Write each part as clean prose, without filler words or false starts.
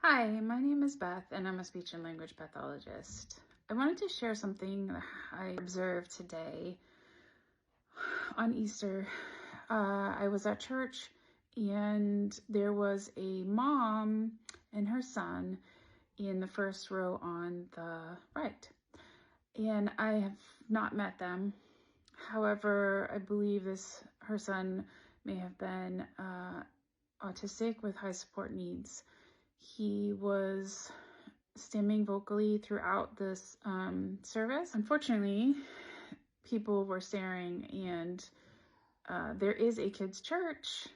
Hi, my name is Beth and I'm a speech and language pathologist. I wanted to share something that I observed today on Easter. I was at church and there was a mom and her son in the first row on the right. And I have not met them. However, I believe her son may have been autistic with high support needs. He was stimming vocally throughout this service. Unfortunately, people were staring, and there is a kids' church,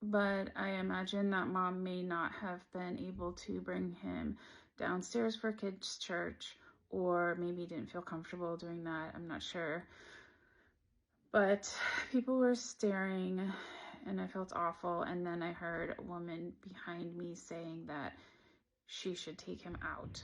but I imagine that mom may not have been able to bring him downstairs for kids' church, or maybe didn't feel comfortable doing that. I'm not sure. But people were staring and I felt awful. And then I heard a woman behind me saying that she should take him out.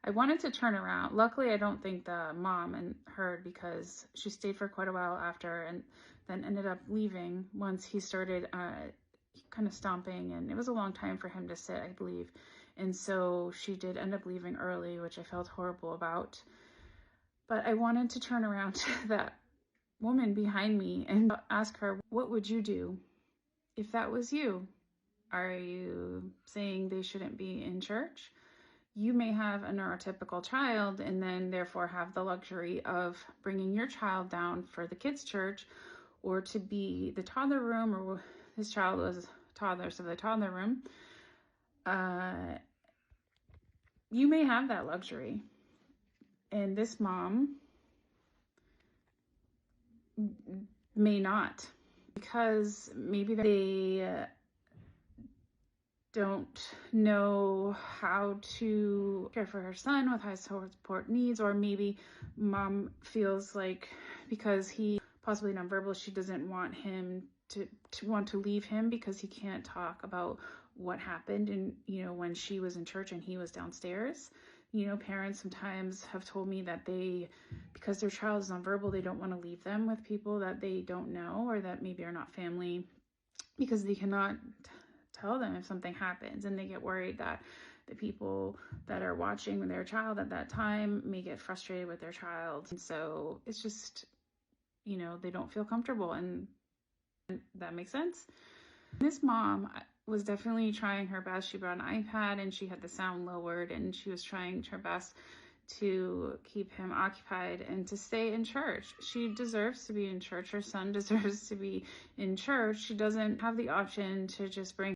I wanted to turn around. Luckily, I don't think the mom heard, because she stayed for quite a while after and then ended up leaving once he started kind of stomping, and it was a long time for him to sit, I believe. And so she did end up leaving early, which I felt horrible about. But I wanted to turn around to that woman behind me and ask her, what would you do if that was you? Are you saying they shouldn't be in church? You may have a neurotypical child and then therefore have the luxury of bringing your child down for the kids' church, or to be the toddler room, or this child was a toddler, so the toddler room. You may have that luxury. And this mom may not, because maybe they don't know how to care for her son with high support needs, or maybe mom feels like because he possibly nonverbal, she doesn't want him to want to leave him because he can't talk about what happened and when she was in church and he was downstairs. Parents sometimes have told me that because their child is nonverbal, they don't want to leave them with people that they don't know or that maybe are not family, because they cannot tell them if something happens, and they get worried that the people that are watching their child at that time may get frustrated with their child. And so it's just, they don't feel comfortable, and that makes sense. This mom was definitely trying her best. She brought an iPad and she had the sound lowered, and she was trying her best to keep him occupied and to stay in church. She deserves to be in church. Her son deserves to be in church. She doesn't have the option to just bring